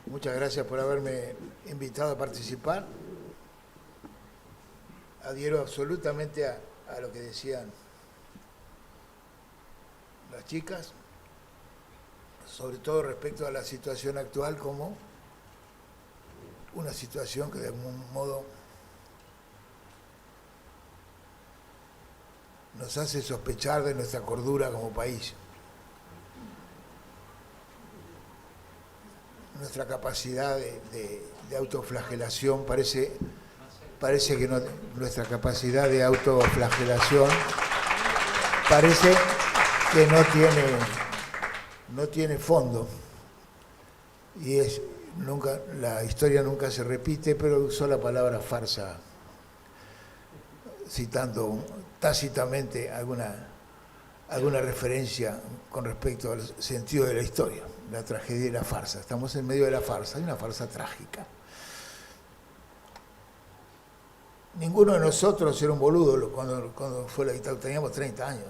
Muchas gracias por haberme invitado a participar. Adhiero absolutamente a lo que decían las chicas, sobre todo respecto a la situación actual como una situación que de algún modo nos hace sospechar de nuestra cordura como país. Nuestra capacidad de autoflagelación parece que no, nuestra capacidad de autoflagelación parece que no tiene fondo, y nunca, la historia nunca se repite, pero usó la palabra farsa citando tácitamente alguna referencia con respecto al sentido de la historia, la tragedia y la farsa. Estamos en medio de la farsa, hay una farsa trágica. Ninguno de nosotros era un boludo cuando fue la dictadura, teníamos 30 años.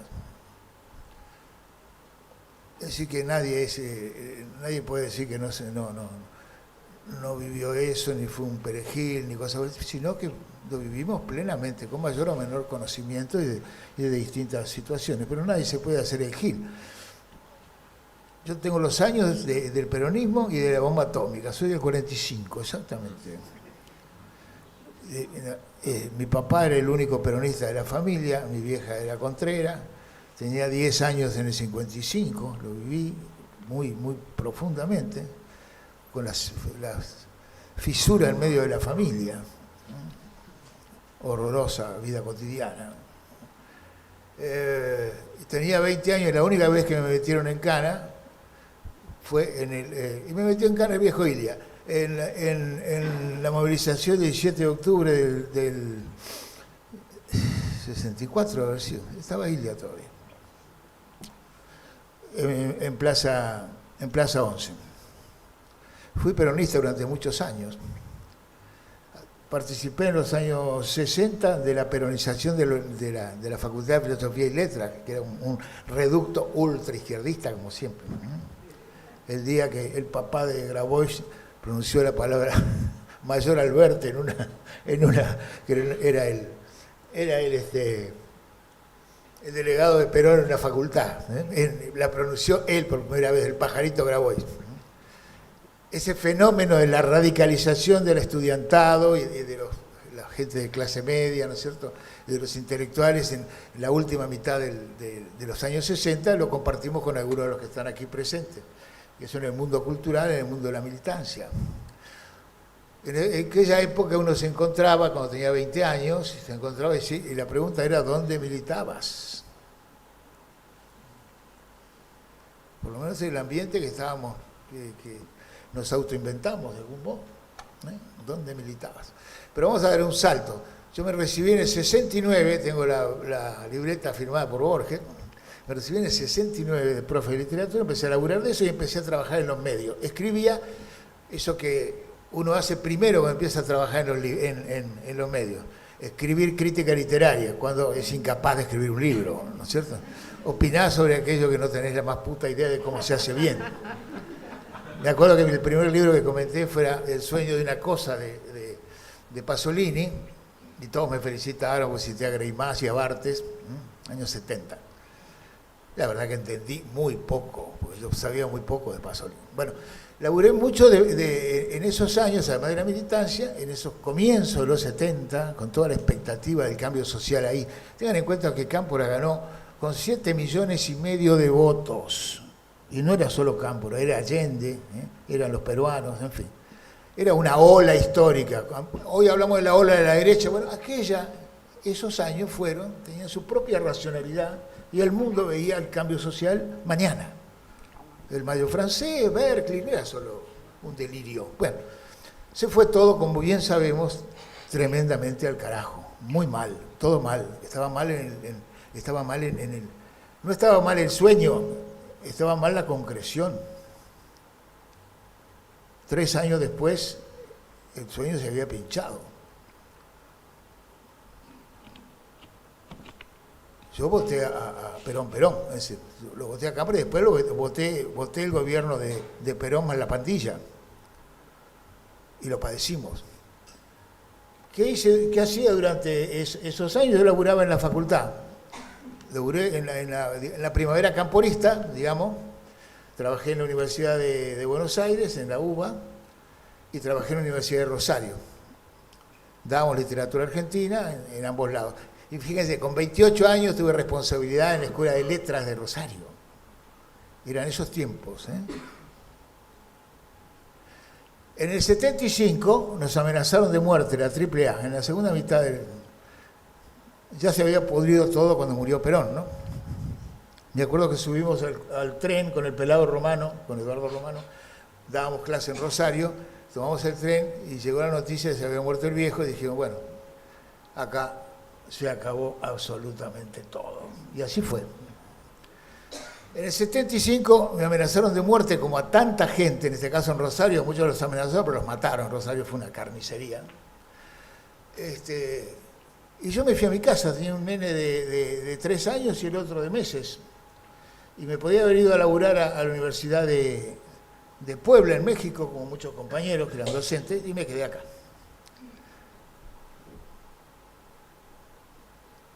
Es decir, que nadie puede decir que no vivió eso, ni fue un perejil, ni cosas así, sino que lo vivimos plenamente, con mayor o menor conocimiento y de distintas situaciones, pero nadie se puede hacer el gil. Yo tengo los años del peronismo y de la bomba atómica, soy del 45, exactamente. Mi papá era el único peronista de la familia, mi vieja era contrera, tenía 10 años en el 55, lo viví muy, muy profundamente, con las fisuras en medio de la familia, horrorosa vida cotidiana. Tenía 20 años y la única vez que me metieron en cana fue y me metió en cana el viejo Ilia, en la movilización del 17 de octubre del 64, a ver si estaba Ilia todavía, en Plaza 11. Fui peronista durante muchos años. Participé en los años 60 de la peronización de la Facultad de Filosofía y Letras, que era un reducto ultra izquierdista, como siempre. El día que el papá de Grabois pronunció la palabra Mayor Alberti que era el delegado de Perón en la facultad. La pronunció él por primera vez, el pajarito Grabois. Ese fenómeno de la radicalización del estudiantado y de la gente de clase media, ¿no es cierto?, de los intelectuales en la última mitad de los años 60, lo compartimos con algunos de los que están aquí presentes, que son en el mundo cultural, en el mundo de la militancia. En aquella época uno se encontraba, cuando tenía 20 años, se encontraba y la pregunta era ¿dónde militabas? Por lo menos en el ambiente que estábamos, que nos autoinventamos de algún modo. ¿Dónde militabas? Pero vamos a dar un salto. Yo me recibí en el 69, tengo la libreta firmada por Borges, me recibí en el 69 de profe de literatura, empecé a laburar de eso y empecé a trabajar en los medios. Escribía eso que uno hace primero cuando empieza a trabajar en los medios, escribir crítica literaria, cuando es incapaz de escribir un libro, ¿no es cierto? Opinar sobre aquello que no tenés la más puta idea de cómo se hace bien. Me acuerdo que el primer libro que comenté fuera El sueño de una cosa de Pasolini, y todos me felicitaron, pues cité a Greimás y a Barthes, años 70. La verdad que entendí muy poco, porque yo sabía muy poco de Pasolini. Bueno, laburé mucho en esos años, además de la militancia, en esos comienzos de los 70, con toda la expectativa del cambio social ahí. Tengan en cuenta que Cámpora ganó con 7,5 millones de votos. Y no era solo Cámpora, era Allende, eran los peruanos, en fin. Era una ola histórica. Hoy hablamos de la ola de la derecha. Bueno, esos años tenían su propia racionalidad y el mundo veía el cambio social mañana. El Mayo francés, Berkeley, no era solo un delirio. Bueno, se fue todo, como bien sabemos, tremendamente al carajo. Muy mal, todo mal. No estaba mal el sueño, estaba mal la concreción. 3 años después, el sueño se había pinchado. Yo voté a Perón, es decir, lo voté a Cámpora y después voté el gobierno de Perón más la pandilla. y lo padecimos. ¿Qué hacía durante esos años? Yo laburaba en la facultad. Laburé en la primavera camporista, digamos. Trabajé en la Universidad de Buenos Aires, en la UBA, y trabajé en la Universidad de Rosario. Dábamos literatura argentina en ambos lados. Y fíjense, con 28 años tuve responsabilidad en la Escuela de Letras de Rosario. Eran esos tiempos, ¿eh? En el 75 nos amenazaron de muerte, la AAA, en la segunda mitad del... Ya se había podrido todo cuando murió Perón, ¿no? Me acuerdo que subimos al tren con el pelado Romano, con Eduardo Romano, dábamos clase en Rosario, tomamos el tren y llegó la noticia de que se había muerto el viejo y dijimos, bueno, acá se acabó absolutamente todo. Y así fue. En el 75 me amenazaron de muerte, como a tanta gente, en este caso en Rosario, muchos los amenazaron, pero los mataron. Rosario fue una carnicería. Y yo me fui a mi casa, tenía un nene de 3 años y el otro de meses. Y me podía haber ido a laburar a la Universidad de Puebla, en México, como muchos compañeros que eran docentes, y me quedé acá.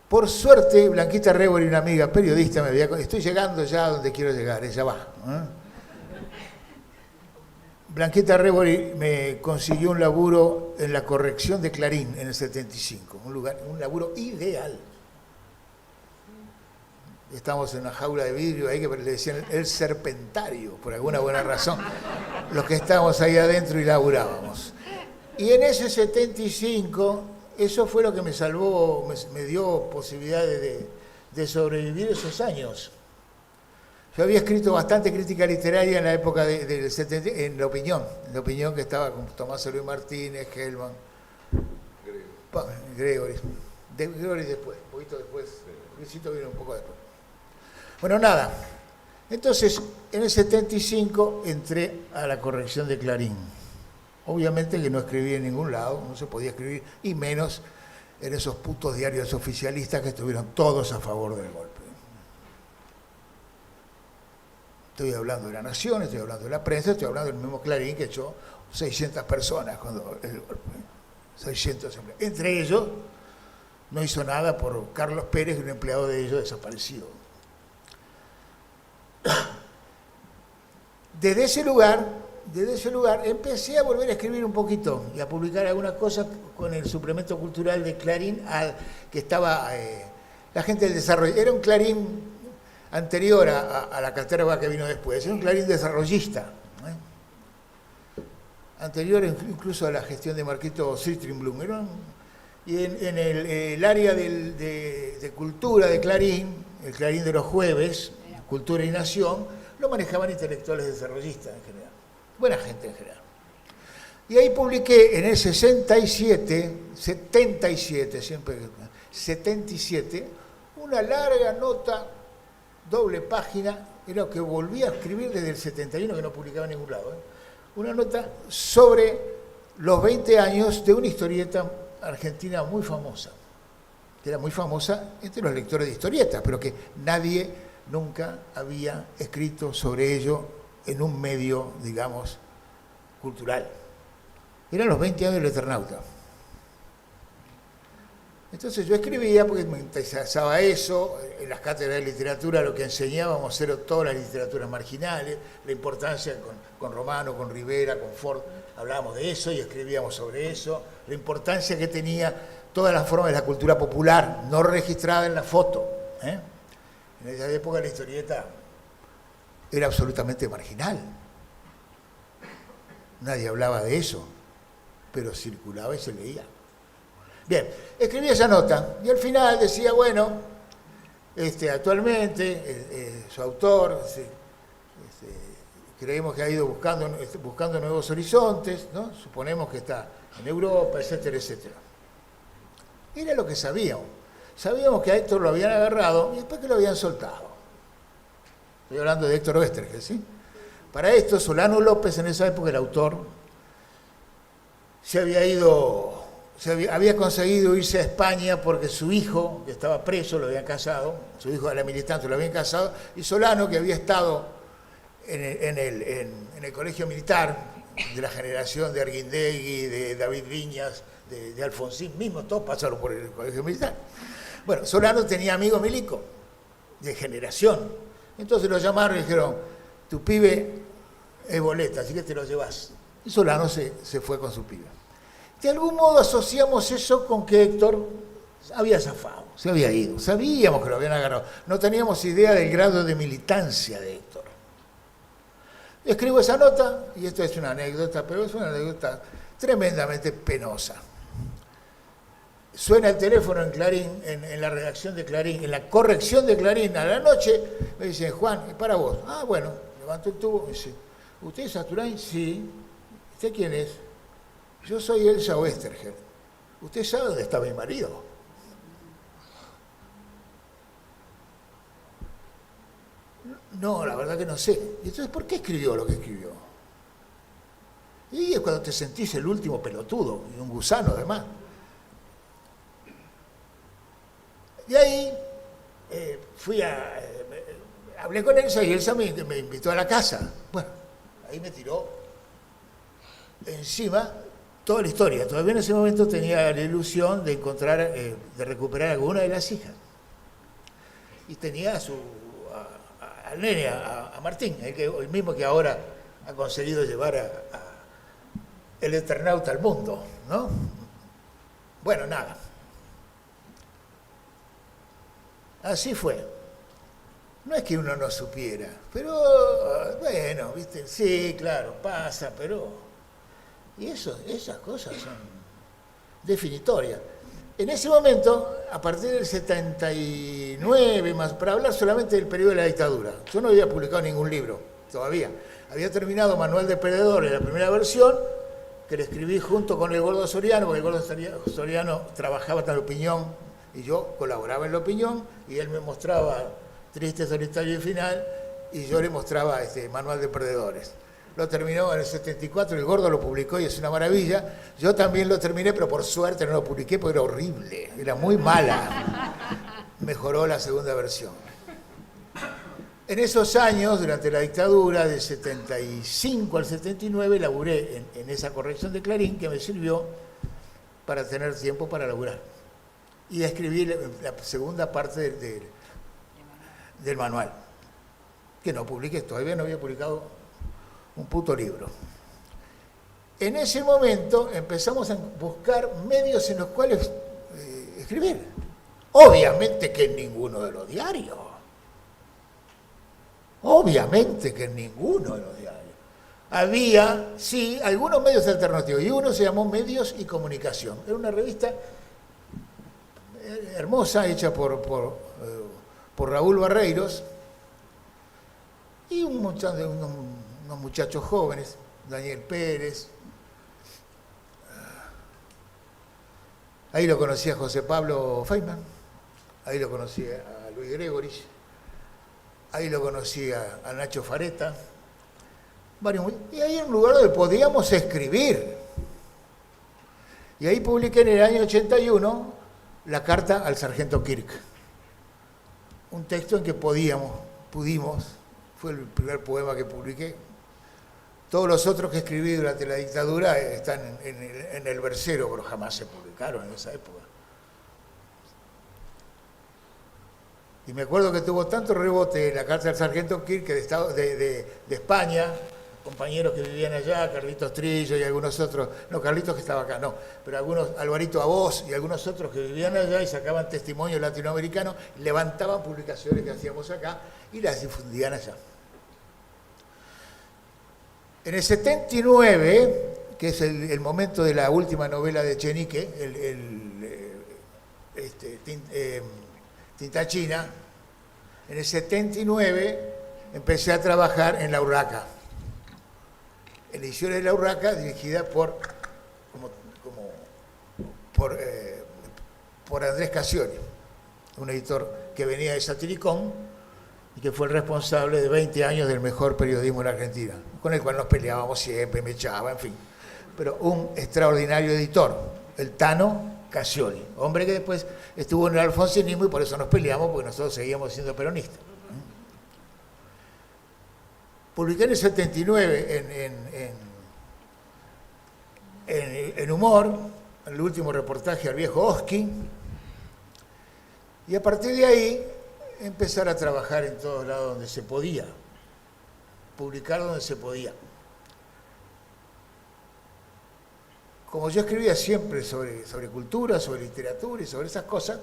Por suerte, Blanquita Rebori, una amiga periodista, me había dicho, estoy llegando ya a donde quiero llegar, ella va. Blanquita Rebori me consiguió un laburo en la corrección de Clarín en el 75, un laburo ideal. Estamos en una jaula de vidrio ahí que le decían el serpentario, por alguna buena razón, los que estábamos ahí adentro y laburábamos. Y en ese 75... eso fue lo que me salvó, me dio posibilidades de sobrevivir esos años. Yo había escrito bastante crítica literaria en la época del 70, en La Opinión que estaba con Tomás Luis Martínez, Hellman, Gregory después, un poquito después, Luisito vino un poco después. Bueno, nada, entonces en el 75 entré a la corrección de Clarín. Obviamente que no escribí en ningún lado, no se podía escribir, y menos en esos putos diarios oficialistas que estuvieron todos a favor del golpe. Estoy hablando de La Nación, estoy hablando de la prensa, estoy hablando del mismo Clarín que echó 600 personas cuando el golpe. 600 empleados. Entre ellos, no hizo nada por Carlos Pérez, un empleado de ellos desaparecido. Desde ese lugar empecé a volver a escribir un poquito y a publicar algunas cosas con el suplemento cultural de Clarín, que estaba la gente del desarrollo. Era un Clarín anterior a la caterva que vino después, era un Clarín desarrollista, anterior incluso a la gestión de Marquito Citrinblum. Y en el área de cultura de Clarín, el Clarín de los jueves, Cultura y Nación, lo manejaban intelectuales desarrollistas en general. Buena gente en general. Y ahí publiqué en el 77, una larga nota, doble página, era lo que volví a escribir desde el 71, que no publicaba en ningún lado, una nota sobre los 20 años de una historieta argentina muy famosa, que era muy famosa entre los lectores de historietas, pero que nadie nunca había escrito sobre ello en un medio, digamos, cultural. Eran los 20 años del Eternauta. Entonces yo escribía porque me interesaba eso, en las cátedras de literatura lo que enseñábamos era todas las literaturas marginales, la importancia con Romano, con Rivera, con Ford, hablábamos de eso y escribíamos sobre eso, la importancia que tenía todas las formas de la cultura popular, no registrada en la foto. En esa época la historieta era absolutamente marginal. Nadie hablaba de eso, pero circulaba y se leía. Bien, escribí esa nota y al final decía, bueno, actualmente su autor, creemos que ha ido buscando nuevos horizontes, ¿no? Suponemos que está en Europa, etcétera, etcétera. Era lo que sabíamos. Sabíamos que a Héctor lo habían agarrado y después que lo habían soltado. Estoy hablando de Héctor Oesterheld, ¿sí? Para esto, Solano López, en esa época el autor, había conseguido irse a España porque su hijo, que estaba preso, lo habían casado, su hijo de la militante lo habían casado, y Solano, que había estado en el colegio militar, de la generación de Arguindegui, de David Viñas, de Alfonsín mismo, todos pasaron por el colegio militar. Bueno, Solano tenía amigo milico, de generación. Entonces lo llamaron y dijeron, tu pibe es boleta, así que te lo llevas. Y Solano se fue con su pibe. De algún modo asociamos eso con que Héctor había zafado, se había ido. Sabíamos que lo habían agarrado. No teníamos idea del grado de militancia de Héctor. Escribo esa nota, y esto es una anécdota, pero es una anécdota tremendamente penosa. Suena el teléfono en Clarín, en la redacción de Clarín, en la corrección de Clarín a la noche, me dicen, Juan, ¿y para vos? Ah, bueno, levanto el tubo y dice, ¿usted es Asturain? Sí. ¿Usted quién es? Yo soy Elsa Westergel. ¿Usted sabe dónde está mi marido? No, la verdad que no sé. ¿Y entonces por qué escribió lo que escribió? Y es cuando te sentís el último pelotudo, y un gusano además. Y ahí hablé con Elsa y Elsa me invitó a la casa. Bueno, ahí me tiró encima toda la historia. Todavía en ese momento tenía la ilusión de encontrar, de recuperar alguna de las hijas. Y tenía al nene, a Martín, el mismo que ahora ha conseguido llevar el Eternauta al mundo, ¿no? Bueno, nada. Así fue. No es que uno no supiera, pero bueno, ¿viste? Sí, claro, pasa, pero... Y esas cosas son definitorias. En ese momento, a partir del 79, más, para hablar solamente del periodo de la dictadura, yo no había publicado ningún libro todavía. Había terminado Manual de Perdedores, la primera versión, que le escribí junto con el Gordo Soriano, porque el Gordo Soriano trabajaba en la opinión y yo colaboraba en la opinión, y él me mostraba Triste, Solitario y Final, y yo le mostraba Manual de Perdedores. Lo terminó en el 74, el Gordo lo publicó y es una maravilla. Yo también lo terminé, pero por suerte no lo publiqué porque era horrible, era muy mala. Mejoró la segunda versión. En esos años, durante la dictadura, del 75 al 79, laburé en esa corrección de Clarín que me sirvió para tener tiempo para laburar. Y escribí la segunda parte del manual, que no publiqué, todavía no había publicado un puto libro. En ese momento empezamos a buscar medios en los cuales escribir. Obviamente que en ninguno de los diarios. Obviamente que en ninguno de los diarios. Había, sí, algunos medios alternativos, y uno se llamó Medios y Comunicación. Era una revista hermosa, hecha por Raúl Barreiros, y unos muchachos jóvenes, Daniel Pérez. Ahí lo conocí a José Pablo Feynman, ahí lo conocí a Luis Gregorich, ahí lo conocí a Nacho Fareta, y ahí era un lugar donde podíamos escribir. Y ahí publiqué en el año 81 la carta al sargento Kirk, un texto en que pudimos, fue el primer poema que publiqué. Todos los otros que escribí durante la dictadura están en el versero, pero jamás se publicaron en esa época. Y me acuerdo que tuvo tanto rebote la carta del sargento Kirk que de España, compañeros que vivían allá, Carlitos Trillo y algunos otros, no, Carlitos que estaba acá, no, pero algunos, Alvarito Avós y algunos otros que vivían allá y sacaban testimonios latinoamericanos, levantaban publicaciones que hacíamos acá y las difundían allá. En el 79, que es el momento de la última novela de Echenique, Tinta China, en el 79 empecé a trabajar en La Urraca, en Ediciones de La Urraca, dirigida por Andrés Cassioni, un editor que venía de Satiricón y que fue el responsable de 20 años del mejor periodismo en la Argentina, con el cual nos peleábamos siempre, me echaba, en fin. Pero un extraordinario editor, el Tano Cassioni, hombre que después estuvo en el alfonsinismo y por eso nos peleamos, porque nosotros seguíamos siendo peronistas. Publiqué en el 79 en humor, el último reportaje al viejo Oski, y a partir de ahí empezar a trabajar en todos lados donde se podía, publicar donde se podía. Como yo escribía siempre sobre cultura, sobre literatura y sobre esas cosas,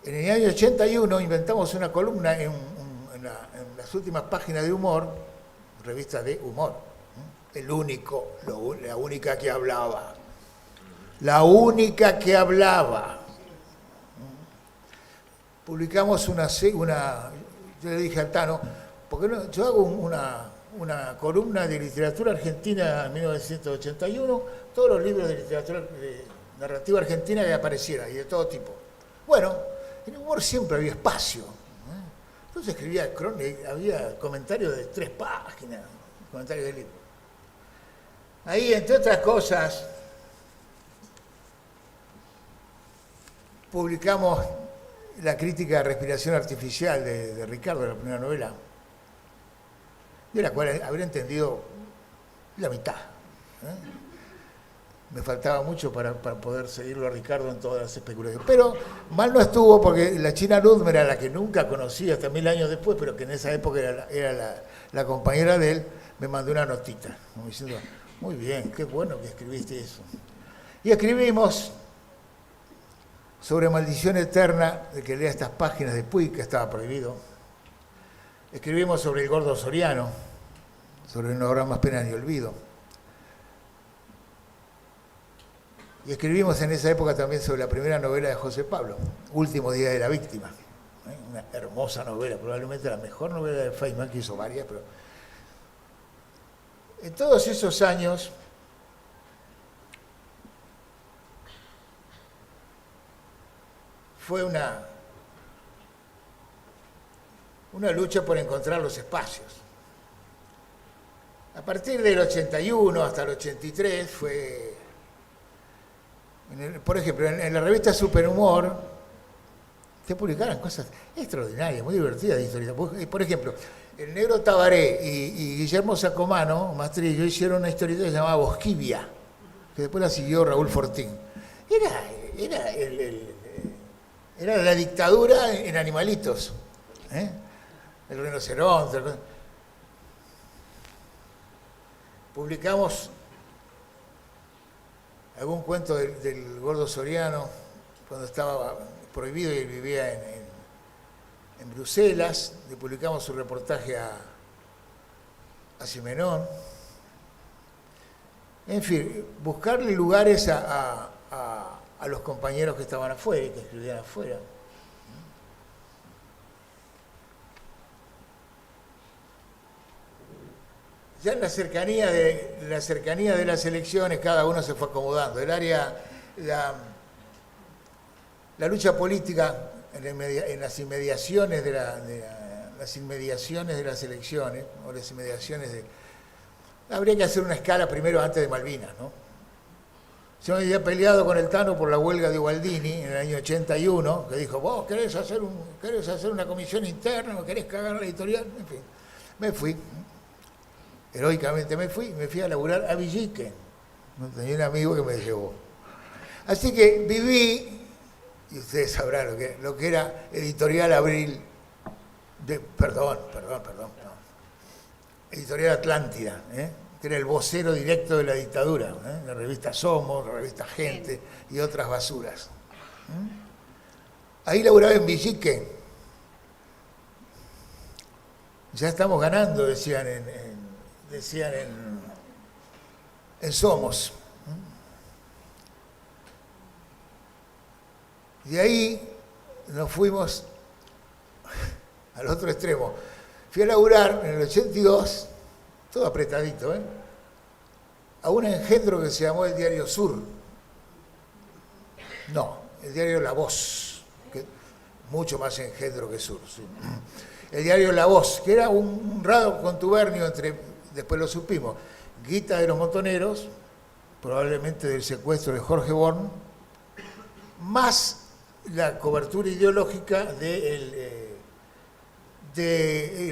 en el año 81 inventamos una columna en las últimas páginas de Humor, revista de humor, la única que hablaba. La única que hablaba. Publicamos yo le dije a Tano, ¿por qué no? Yo hago una columna de literatura argentina en 1981, todos los libros de literatura narrativa argentina que aparecieran, y de todo tipo. Bueno, en Humor siempre había espacio. Entonces escribía había comentarios de 3 páginas, comentarios de libro. Ahí, entre otras cosas, publicamos la crítica a Respiración Artificial de Ricardo, la primera novela, de la cual habría entendido la mitad. Me faltaba mucho para poder seguirlo a Ricardo en todas las especulaciones. Pero mal no estuvo porque la China Ludmer, a la que nunca conocí hasta 1000 años después, pero que en esa época era la compañera de él, me mandó una notita, como diciendo, muy bien, qué bueno que escribiste eso. Y escribimos sobre Maldición Eterna, de que lea estas páginas de Puig, que estaba prohibido. Escribimos sobre el Gordo Soriano, sobre No habrá más pena ni olvido. Y escribimos en esa época también sobre la primera novela de José Pablo, Último día de la víctima. Una hermosa novela, probablemente la mejor novela de Feynman, que hizo varias, pero en todos esos años fue una lucha por encontrar los espacios. A partir del 81 hasta el 83 fue, por ejemplo, en la revista Superhumor se publicaron cosas extraordinarias, muy divertidas de historia. Por ejemplo, el Negro Tabaré y Guillermo Sacomano, Mastrillo, hicieron una historieta que se llamaba Bosquivia, que después la siguió Raúl Fortín. Era la dictadura en animalitos. El rinoceronte. Publicamos algún cuento del Gordo Soriano cuando estaba prohibido y él vivía en Bruselas. Le publicamos su reportaje a Simenón. En fin, buscarle lugares a los compañeros que estaban afuera y que escribían afuera. Ya en la cercanía de las elecciones cada uno se fue acomodando. La lucha política en las inmediaciones de las elecciones, o las inmediaciones habría que hacer una escala primero antes de Malvinas, ¿no? Yo me había peleado con el Tano por la huelga de Ubaldini en el año 81, que dijo, vos querés hacer una comisión interna, o querés cagar la editorial, en fin. Me fui, heroicamente me fui a laburar a Villique. Tenía un amigo que me llevó. Así que viví, y ustedes sabrán lo que era Editorial Abril, perdón, Editorial Atlántida, que era el vocero directo de la dictadura, la revista Somos, la revista Gente y otras basuras. Ahí laburaba en Villique. Ya estamos ganando, decían en Somos. De ahí nos fuimos al otro extremo. Fui a laburar en el 82, todo apretadito, a un engendro que se llamó el Diario Sur. No, el diario La Voz, que mucho más engendro que Sur. Sí. El diario La Voz, que era un raro contubernio después lo supimos, guita de los montoneros, probablemente del secuestro de Jorge Born, más la cobertura ideológica del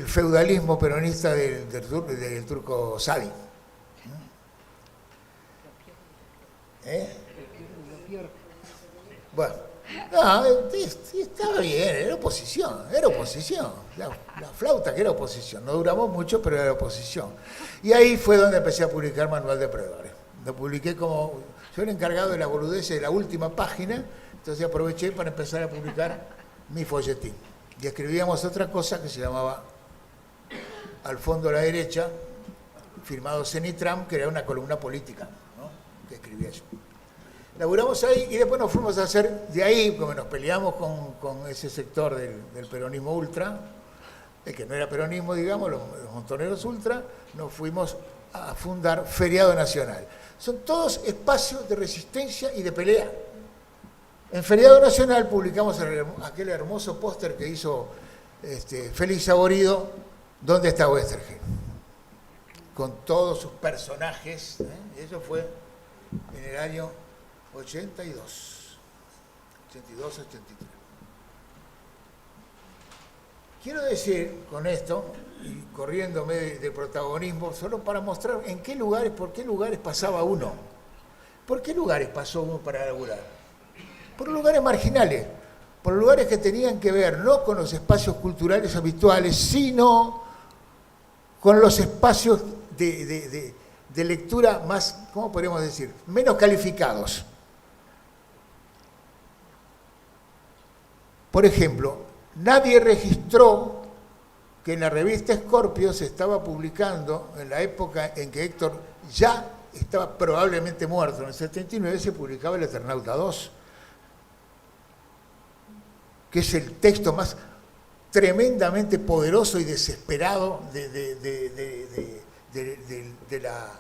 feudalismo peronista del turco Sadi. Bueno, no, estaba bien, era oposición. La flauta que era oposición. No duramos mucho, pero era oposición. Y ahí fue donde empecé a publicar Manual de Predadores. Lo publiqué como... Yo era encargado de la boludez de la última página, entonces aproveché para empezar a publicar mi folletín. Y escribíamos otra cosa que se llamaba Al fondo a la derecha, firmado Cenitram, que era una columna política, ¿no? Que escribía yo. Laburamos ahí y después nos fuimos a hacer, de ahí, como nos peleamos con ese sector del peronismo ultra, el que no era peronismo, digamos, los montoneros ultra, nos fuimos a fundar Feriado Nacional. Son todos espacios de resistencia y de pelea. En Feriado Nacional publicamos aquel hermoso póster que hizo Félix Saborido, ¿Dónde está Westergel? Con todos sus personajes. Y eso fue en el año 82, 83. Quiero decir con esto, y corriéndome de protagonismo, solo para mostrar en qué lugares, por qué lugares pasaba uno. ¿Por qué lugares pasó uno para laburar? Por lugares marginales, por lugares que tenían que ver no con los espacios culturales habituales, sino con los espacios de lectura más, ¿cómo podríamos decir?, menos calificados. Por ejemplo, nadie registró que en la revista Scorpio se estaba publicando, en la época en que Héctor ya estaba probablemente muerto, en el 79 se publicaba El Eternauta 2, que es el texto más tremendamente poderoso y desesperado de la,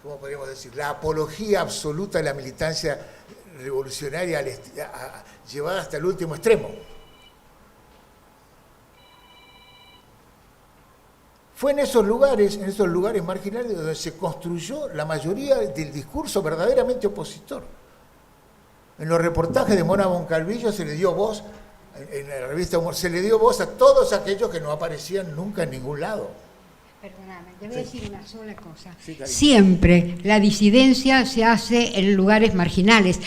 ¿cómo podríamos decir?, la apología absoluta de la militancia revolucionaria llevada hasta el último extremo. Fue en esos lugares marginales donde se construyó la mayoría del discurso verdaderamente opositor. En los reportajes de Mona Moncalvillo se le dio voz, en la revista Humor, se le dio voz a todos aquellos que no aparecían nunca en ningún lado. Perdóname, te voy a decir una sola cosa. Sí, siempre la disidencia se hace en lugares marginales.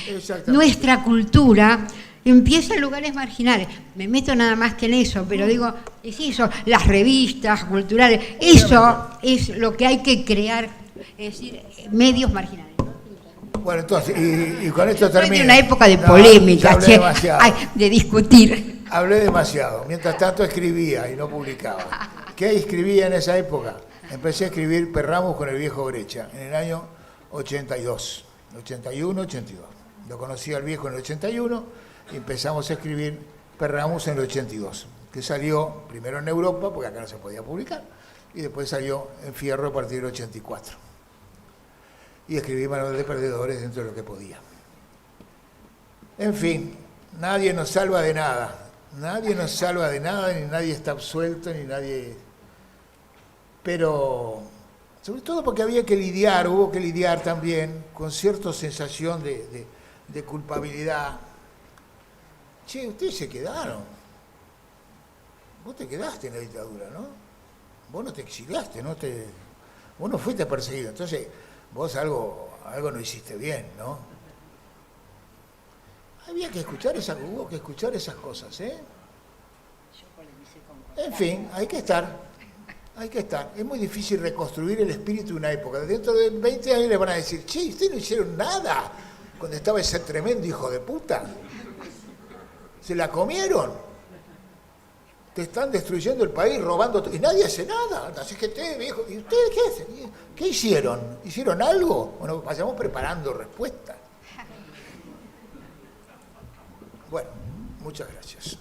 Nuestra cultura empieza en lugares marginales. Me meto nada más que en eso, pero digo, es eso, las revistas culturales, eso es lo que hay que crear, es decir, medios marginales. Bueno, entonces, y con esto termino. Fue una época de polémica, de discutir. Hablé demasiado. Mientras tanto escribía y no publicaba. ¿Qué escribía en esa época? Empecé a escribir Perramos con el viejo Brecha en el año 82, 81, 82. Lo conocí al viejo en el 81 y empezamos a escribir Perramos en el 82, que salió primero en Europa, porque acá no se podía publicar, y después salió en Fierro a partir del 84. Y escribí Manual de Perdedores dentro de lo que podía. En fin, nadie nos salva de nada. Nadie nos salva de nada, ni nadie está absuelto, ni nadie... Pero, sobre todo porque hubo que lidiar también con cierta sensación de culpabilidad. Che, ustedes se quedaron. Vos te quedaste en la dictadura, ¿no? Vos no te exiliaste, vos no fuiste perseguido. Entonces, vos algo no hiciste bien, ¿no? Hubo que escuchar esas cosas, ¿eh? En fin, hay que estar. Es muy difícil reconstruir el espíritu de una época. Dentro de 20 años le van a decir, che, ustedes no hicieron nada cuando estaba ese tremendo hijo de puta. Se la comieron. Te están destruyendo el país, robando, y nadie hace nada. Así que ustedes, viejo, ¿y ustedes qué hacen? ¿Qué hicieron? ¿Hicieron algo? Bueno, vayamos preparando respuestas. Bueno, muchas gracias.